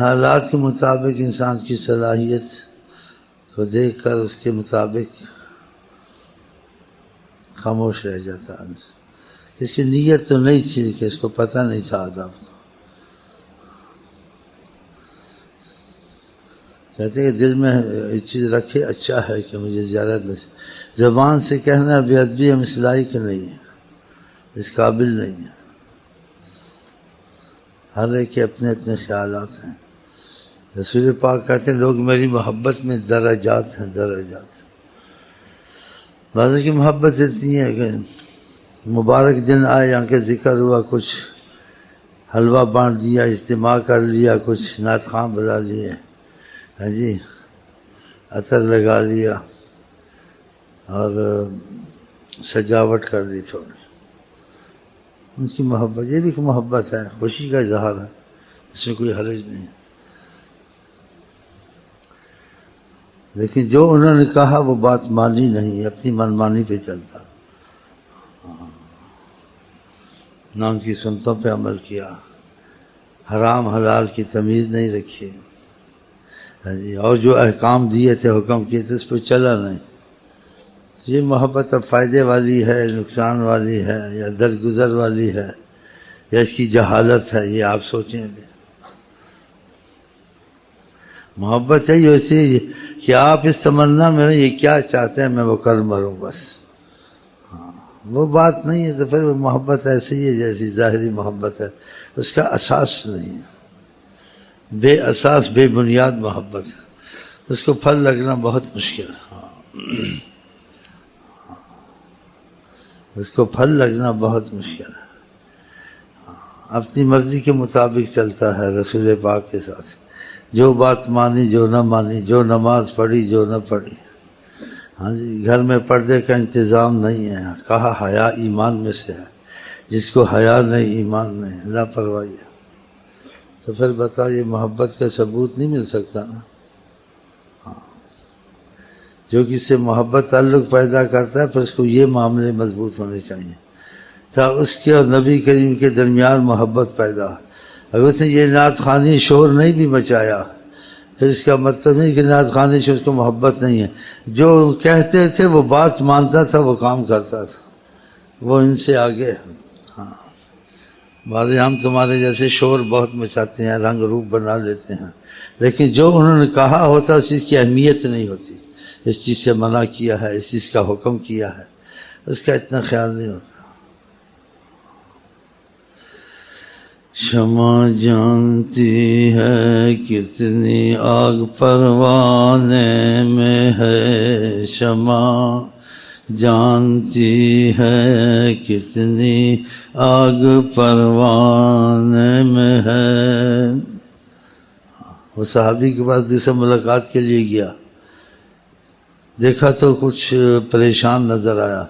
حالات کے مطابق انسان کی صلاحیت کو دیکھ کر اس کے مطابق خاموش رہ جاتا ہے. کسی نیت تو نہیں تھی کہ اس کو پتہ نہیں تھا آداب کو. کہتے ہیں کہ دل میں یہ چیز رکھے اچھا ہے کہ مجھے زیارت نصیب. زبان سے کہنا بے ادبی ہم اس لائق نہیں ہے، اس قابل نہیں ہے. ہر ایک کے اپنے اپنے خیالات ہیں. رسول پاک کہتے ہیں لوگ میری محبت میں درجات ہیں، درجات. بعضوں کی محبت اتنی ہے کہ مبارک دن آئے یہاں کے ذکر ہوا، کچھ حلوہ بانٹ دیا، اجتماع کر لیا، کچھ نعت خواں بلا لیے، ہاں جی، عطر لگا لیا اور سجاوٹ کر لی تھوڑی. ان کی محبت یہ بھی ایک محبت ہے، خوشی کا اظہار ہے، اس میں کوئی حرج نہیں. لیکن جو انہوں نے کہا وہ بات مانی نہیں، اپنی منمانی پہ چلتا، نہ ان کی سنتوں پہ عمل کیا، حرام حلال کی تمیز نہیں رکھی، ہاں جی، اور جو احکام دیے تھے، حکم کیے تھے، اس پہ چلا نہیں. یہ محبت اب فائدے والی ہے، نقصان والی ہے، یا درگزر والی ہے، یا اس کی جہالت ہے، یہ آپ سوچیں گے. محبت ہے ایسی کہ آپ اس تمنا میں یہ کیا چاہتے ہیں میں وہ کر مروں بس. ہاں وہ بات نہیں ہے تو پھر وہ محبت ایسی ہے جیسی ظاہری محبت ہے، اس کا اساس نہیں ہے، بے اساس بے بنیاد محبت ہے، اس کو پھل لگنا بہت مشکل ہے. اس کو پھل لگنا بہت مشکل ہے. اپنی مرضی کے مطابق چلتا ہے رسول پاک کے ساتھ، جو بات مانی جو نہ مانی، جو نماز پڑھی جو نہ پڑھی. ہاں جی، گھر میں پردے کا انتظام نہیں ہے، کہا حیا ایمان میں سے ہے، جس کو حیا نہیں ایمان نہیں، لاپرواہی ہے. تو پھر بتا یہ محبت کا ثبوت نہیں مل سکتا نا. جو کسی سے محبت تعلق پیدا کرتا ہے پھر اس کو یہ معاملے مضبوط ہونے چاہیے تا اس کے اور نبی کریم کے درمیان محبت پیدا. اگر اس نے یہ نعت خوانی شور نہیں بھی مچایا تو اس کا مطلب نہیں کہ نعت خوانی سے اس کو محبت نہیں ہے. جو کہتے تھے وہ بات مانتا تھا، وہ کام کرتا تھا، وہ ان سے آگے. ہاں بعض ہم تمہارے جیسے شور بہت مچاتے ہیں، رنگ روپ بنا لیتے ہیں، لیکن جو انہوں نے کہا ہوتا اس چیز کی اہمیت نہیں ہوتی. اس چیز سے منع کیا ہے، اس چیز کا حکم کیا ہے، اس کا اتنا خیال نہیں ہوتا. شمع جانتی ہے کتنی آگ پروانے میں ہے، شمع جانتی ہے کتنی آگ پروانے میں ہے. وہ صحابی کے پاس دوسرے ملاقات کے لیے گیا، دیکھا تو کچھ پریشان نظر آیا.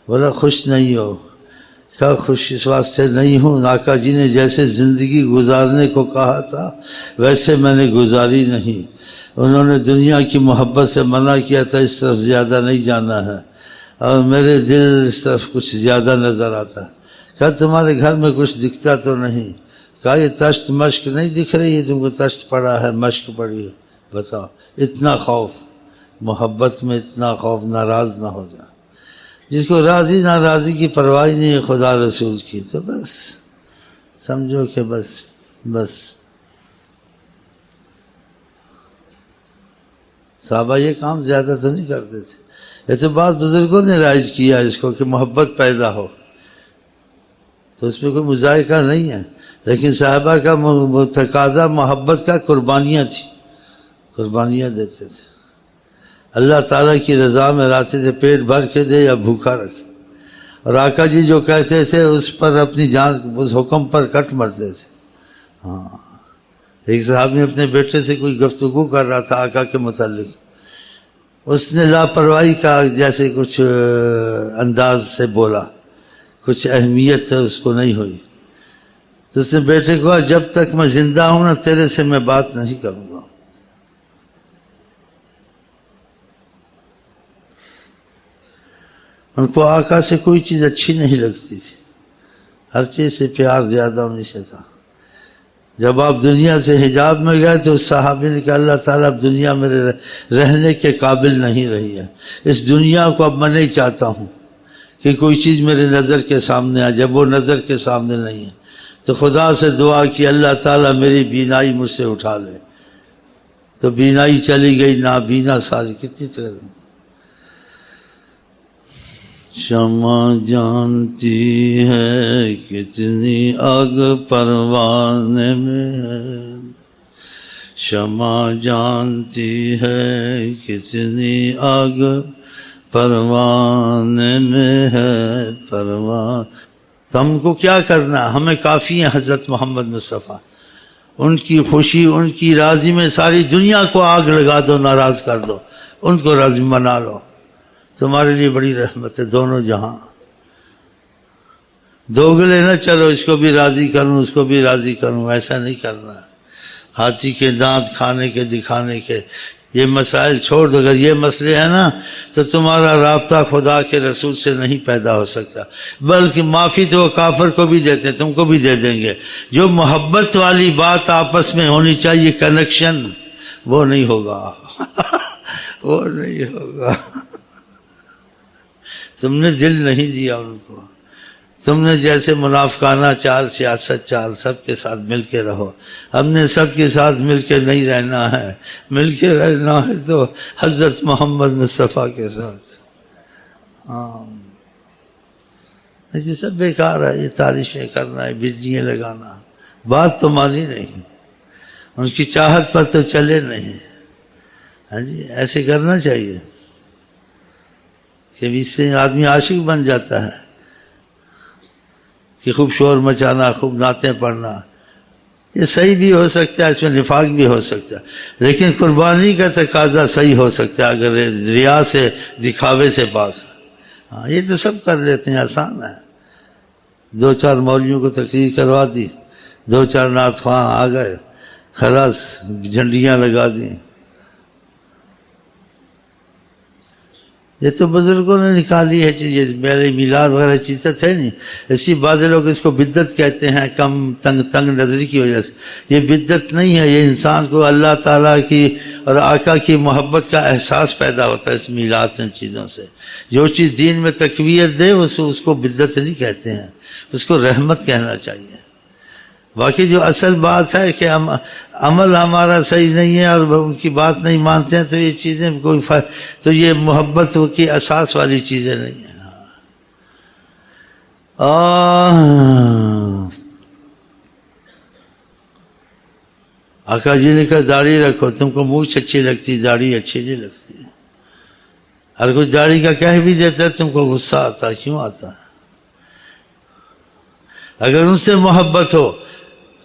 بولا خوش نہیں ہو؟ کیا خوش اس واسطے نہیں ہوں، آقا جی نے جیسے زندگی گزارنے کو کہا تھا ویسے میں نے گزاری نہیں. انہوں نے دنیا کی محبت سے منع کیا تھا، اس طرف زیادہ نہیں جانا ہے، اور میرے دل اس طرف کچھ زیادہ نظر آتا. کہا تمہارے گھر میں کچھ دکھتا تو نہیں؟ کہا یہ تشت مشق نہیں دکھ رہی ہے تم کو؟ تشت پڑا ہے، مشق پڑی ہے. بتاؤ اتنا خوف، محبت میں اتنا خوف، ناراض نہ ہو جائے. جس کو راضی ناراضی کی پرواہ نہیں ہے خدا رسول کی، تو بس سمجھو کہ بس صحابہ یہ کام زیادہ تو نہیں کرتے تھے. ایسے بعض بزرگوں نے رائج کیا اس کو کہ محبت پیدا ہو، تو اس میں کوئی مذائقہ نہیں ہے، لیکن صحابہ کا تقاضا محبت کا قربانیاں تھی، قربانیاں دیتے تھے. اللہ تعالیٰ کی رضا میں راستے سے پیٹ بھر کے دے یا بھوکا رکھے. اور آقا جی جو کہتے تھے اس پر اپنی جان، اس حکم پر کٹ مرتے تھے. ہاں ایک صاحب نے اپنے بیٹے سے کوئی گفتگو کر رہا تھا آقا کے متعلق، اس نے لاپرواہی کا جیسے کچھ انداز سے بولا، کچھ اہمیت سے اس کو نہیں ہوئی. تو اس نے بیٹے کو کہا جب تک میں زندہ ہوں نا تیرے سے میں بات نہیں کروں گا. ان کو آقا سے کوئی چیز اچھی نہیں لگتی تھی، ہر چیز سے پیار زیادہ انہیں سے تھا. جب آپ دنیا سے حجاب میں گئے تو اس صحابی نے کہا اللہ تعالیٰ اب دنیا میرے رہنے کے قابل نہیں رہی ہے، اس دنیا کو اب میں نہیں چاہتا ہوں کہ کوئی چیز میرے نظر کے سامنے آ جب وہ نظر کے سامنے نہیں ہے، تو خدا سے دعا کی اللہ تعالیٰ میری بینائی مجھ سے اٹھا لے، تو بینائی چلی گئی، نابینا ساری کتنی طرح۔ شمع جانتی ہے کتنی آگ پروانے میں ہے، شمع جانتی ہے کتنی آگ پروانے میں ہے پروان۔ تو ہم کو کیا کرنا، ہمیں کافی ہے حضرت محمد مصطفیٰ، ان کی خوشی ان کی راضی میں ساری دنیا کو آگ لگا دو، ناراض کر دو، ان کو راضی منا لو، تمہارے لیے بڑی رحمت ہے دونوں جہاں۔ دوگلے نہ چلو، اس کو بھی راضی کروں اس کو بھی راضی کروں، ایسا نہیں کرنا۔ ہاتھی کے دانت کھانے کے دکھانے کے یہ مسائل چھوڑ دو، اگر یہ مسئلے ہیں نا تو تمہارا رابطہ خدا کے رسول سے نہیں پیدا ہو سکتا، بلکہ معافی تو وہ کافر کو بھی دیتے ہیں، تم کو بھی دے دیں گے۔ جو محبت والی بات آپس میں ہونی چاہیے، کنیکشن، وہ نہیں ہوگا وہ نہیں ہوگا۔ تم نے دل نہیں دیا ان کو، تم نے جیسے منافقانہ چال، سیاست چال، سب کے ساتھ مل کے رہو۔ ہم نے سب کے ساتھ مل کے نہیں رہنا ہے، مل کے رہنا ہے تو حضرت محمد مصطفیٰ کے ساتھ۔ یہ سب بیکار ہے، یہ تعریفیں کرنا ہے، بجلیاں لگانا، بات تو مانی نہیں، ان کی چاہت پر تو چلے نہیں۔ ہاں جی، ایسے کرنا چاہیے کہ اس سے آدمی عاشق بن جاتا ہے کہ خوب شور مچانا، خوب نعتیں پڑھنا، یہ صحیح بھی ہو سکتا ہے، اس میں نفاق بھی ہو سکتا ہے، لیکن قربانی کا تقاضا صحیح ہو سکتا ہے اگر ریا سے، دکھاوے سے پاک۔ ہاں یہ تو سب کر لیتے ہیں، آسان ہے، دو چار مولویوں کو تقریر کروا دی، دو چار نعت خواں آ گئے، خلاص جھنڈیاں لگا دیں۔ یہ تو بزرگوں نے نکالی ہے چیز، یہ میرے میلاد وغیرہ چیزیں تھے نہیں، اسی بعض لوگ اس کو بدعت کہتے ہیں، کم تنگ نظری کی وجہ سے۔ یہ بدعت نہیں ہے، یہ انسان کو اللہ تعالیٰ کی اور آقا کی محبت کا احساس پیدا ہوتا ہے اس میلاد سے، چیزوں سے۔ جو چیز دین میں تقویت دے اس کو بدعت نہیں کہتے ہیں، اس کو رحمت کہنا چاہیے۔ باقی جو اصل بات ہے کہ عمل ہمارا صحیح نہیں ہے اور ان کی بات نہیں مانتے ہیں، تو یہ چیزیں تو یہ محبت کی اساس والی چیزیں نہیں ہیں۔ آقا جی نے کہا داڑھی رکھو، تم کو مونچھ اچھی لگتی، داڑھی اچھی نہیں لگتی۔ ہر کوئی داڑھی کا کہہ بھی دیتا ہے، تم کو غصہ آتا، کیوں آتا ہے؟ اگر ان سے محبت ہو،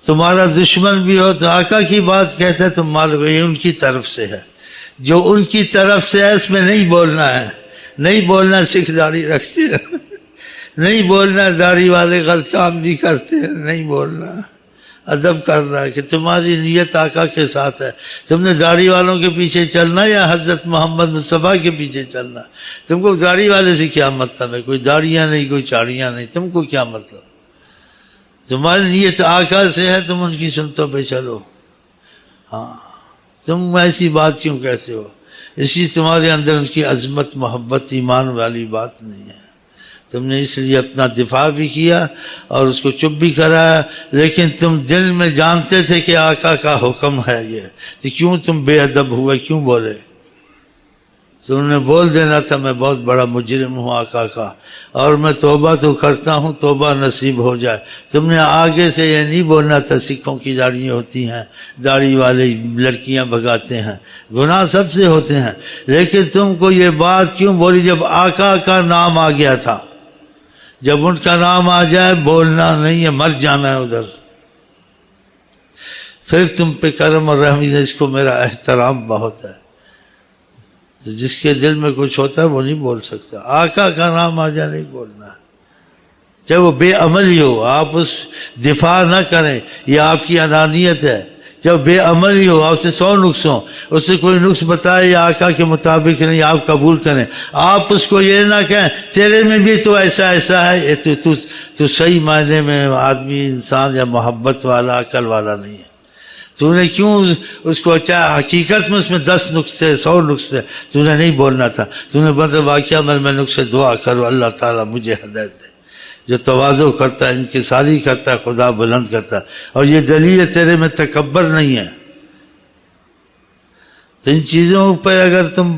تمہارا دشمن بھی ہو تو آقا کی بات کہتا ہے، تم معلوم یہ ان کی طرف سے ہے، جو ان کی طرف سے ہے اس میں نہیں بولنا ہے، نہیں بولنا سکھ داڑھی رکھتے ہیں، نہیں بولنا داڑھی والے غلط کام بھی کرتے ہیں، نہیں بولنا، ادب کرنا ہے کہ تمہاری نیت آقا کے ساتھ ہے، تم نے داڑھی والوں کے پیچھے چلنا یا حضرت محمد مصطفیٰ کے پیچھے چلنا؟ تم کو داڑھی والے سے کیا مطلب ہے؟ کوئی داڑھیاں نہیں، کوئی چاڑیاں نہیں، تم کو کیا مطلب؟ تمہاری نیت آقا سے ہے، تم ان کی سنتوں پہ چلو۔ ہاں تم ایسی بات کیوں کہتے ہو؟ اسی تمہارے اندر ان کی عظمت، محبت، ایمان والی بات نہیں ہے، تم نے اس لیے اپنا دفاع بھی کیا اور اس کو چپ بھی کرایا، لیکن تم دل میں جانتے تھے کہ آقا کا حکم ہے یہ، تو کیوں تم بے ادب ہوئے، کیوں بولے؟ تم نے بول دینا تھا میں بہت بڑا مجرم ہوں آقا کا، اور میں توبہ تو کرتا ہوں، توبہ نصیب ہو جائے۔ تم نے آگے سے یہ نہیں بولنا تھا سکھوں کی داڑھیاں ہوتی ہیں، داڑھی والے لڑکیاں بھگاتے ہیں، گناہ سب سے ہوتے ہیں، لیکن تم کو یہ بات کیوں بولی جب آقا کا نام آ گیا تھا؟ جب ان کا نام آ جائے بولنا نہیں ہے، مر جانا ہے ادھر۔ پھر تم پہ کرم اور رحمی سے، اس کو میرا احترام بہت ہے، تو جس کے دل میں کچھ ہوتا ہے وہ نہیں بول سکتا، آقا کا نام آ جائے نہیں بولنا، چاہے وہ بے عمل ہی ہو، آپ اس دفاع نہ کریں، یہ آپ کی انانیت ہے جب بے عملی ہو، آپ سے 100 نقص ہوں، اس سے کوئی نقص بتائے یا آقا کے مطابق نہیں، آپ قبول کریں. آپ اس کو یہ نہ کہیں تیرے میں بھی تو ایسا ہے، تو صحیح معنی میں آدمی، انسان یا محبت والا، عقل والا نہیں ہے. تو نے کیوں اس کو اچھا، حقیقت میں اس میں 10 نقص تھے، 100 نقص تھے، تو نے نہیں بولنا تھا. تو نے مطلب واقعہ میں نقص دعا کرو اللہ تعالیٰ مجھے ہدایت دے. جو تواضع کرتا ہے، انکساری کرتا ہے، خدا بلند کرتا ہے. اور یہ دلیل ہے تیرے میں تکبر نہیں ہے. تو ان چیزوں پہ اگر تم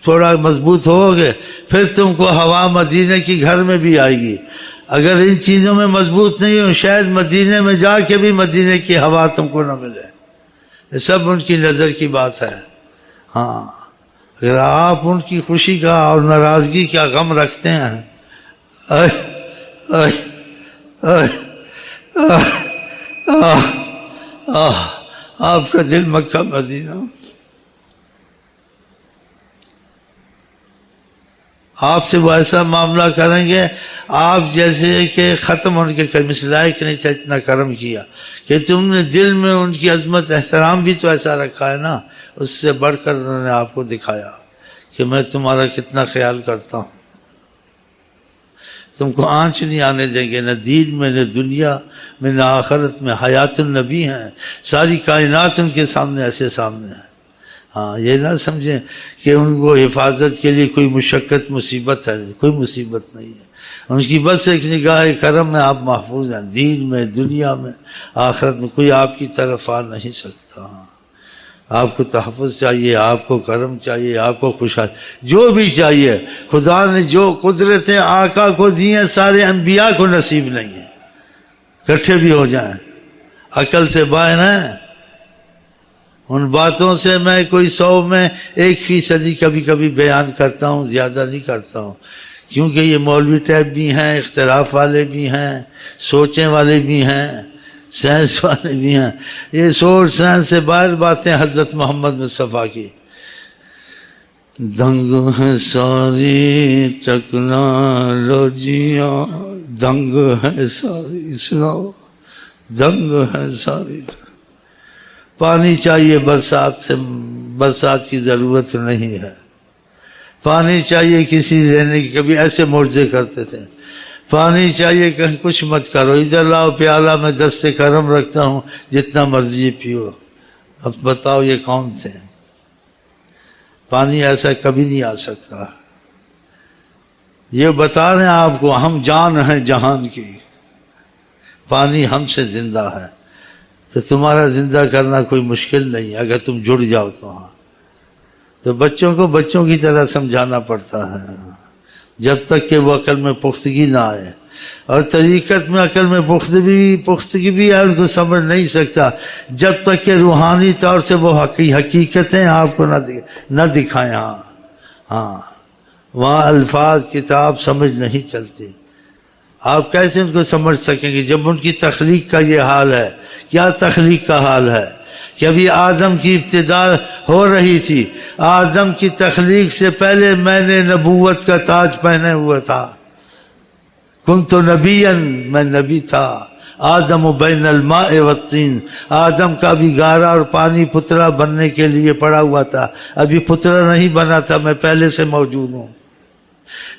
تھوڑا مضبوط ہو گے، پھر تم کو ہوا مدینے کی گھر میں بھی آئے گی. اگر ان چیزوں میں مضبوط نہیں ہو، شاید مدینے میں جا کے بھی مدینے کی ہوا تم کو نہ ملے. یہ سب ان کی نظر کی بات ہے. ہاں، اگر آپ ان کی خوشی کا اور ناراضگی کا غم رکھتے ہیں، آپ کا دل مکہ مدینہ، آپ سے وہ ایسا معاملہ کریں گے آپ جیسے کہ ختم ان کے اس لائق نہیں تھا، اتنا کرم کیا کہ تم نے دل میں ان کی عظمت، احترام بھی تو ایسا رکھا ہے نا. اس سے بڑھ کر انہوں نے آپ کو دکھایا کہ میں تمہارا کتنا خیال کرتا ہوں. تم کو آنچ نہیں آنے دیں گے، نہ دین میں، نہ دنیا میں، نہ آخرت میں. حیات النبی ہیں، ساری کائنات ان کے سامنے ایسے سامنے ہے. ہاں، یہ نہ سمجھیں کہ ان کو حفاظت کے لیے کوئی مشقت مصیبت ہے، کوئی مصیبت نہیں ہے. ان کی بس ایک نگاہ کرم میں آپ محفوظ ہیں، دین میں، دنیا میں، آخرت میں. کوئی آپ کی طرف آ نہیں سکتا. آپ کو تحفظ چاہیے، آپ کو کرم چاہیے، آپ کو خوشحالی، جو بھی چاہیے. خدا نے جو قدرتیں آقا کو دی ہیں سارے انبیاء کو نصیب نہیں ہے. کٹھے بھی ہو جائیں، عقل سے باہر ہیں. ان باتوں سے میں کوئی 100 میں 1% کبھی کبھی بیان کرتا ہوں، زیادہ نہیں کرتا ہوں، کیونکہ یہ مولوی ٹائپ بھی ہیں، اختلاف والے بھی ہیں، سوچیں والے بھی ہیں، سائنس والے بھی ہیں. یہ سوچ سائنس سے باہر باتیں حضرت محمد مصطفیٰ کی. دنگ ہے ساری ٹیکنالوجیاں، دنگ ہے ساری، سناؤ، دنگ ہے ساری. پانی چاہیے، برسات کی ضرورت نہیں ہے. پانی چاہیے کسی لینے کی، کبھی ایسے معجزے کرتے تھے. پانی چاہیے، کہیں کچھ مت کرو، ادھر لاؤ پیالہ، میں دست کرم رکھتا ہوں، جتنا مرضی پیو. اب بتاؤ یہ کون تھے؟ پانی ایسا کبھی نہیں آ سکتا. یہ بتا رہے ہیں آپ کو، ہم جان ہیں جہان کی، پانی ہم سے زندہ ہے. تو تمہارا زندہ کرنا کوئی مشکل نہیں اگر تم جڑ جاؤ تو. ہاں، تو بچوں کو بچوں کی طرح سمجھانا پڑتا ہے جب تک کہ وہ عقل میں پختگی نہ آئے. اور طریقت میں عقل میں پختگی بھی ہے، ان کو سمجھ نہیں سکتا جب تک کہ روحانی طور سے وہ حقیقتیں آپ کو نہ دکھائیں. ہاں، وہاں الفاظ کتاب سمجھ نہیں چلتی. آپ کیسے ان کو سمجھ سکیں گے جب ان کی تخلیق کا یہ حال ہے؟ کیا تخلیق کا حال ہے کہ ابھی آدم کی ابتدا ہو رہی تھی. آدم کی تخلیق سے پہلے میں نے نبوت کا تاج پہنے ہوا تھا. کنت نبیا، میں نبی تھا. آدم بین الماء والطین، آدم کا بھی گارا اور پانی پتلا بننے کے لیے پڑا ہوا تھا. ابھی پتلا نہیں بنا تھا، میں پہلے سے موجود ہوں.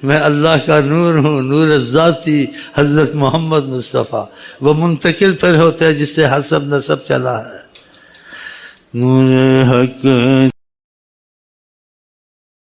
میں اللہ کا نور ہوں، نور ذاتی حضرت محمد مصطفیٰ. وہ منتقل پھر ہوتا ہے جس سے حسب نسب چلا ہے. نور حق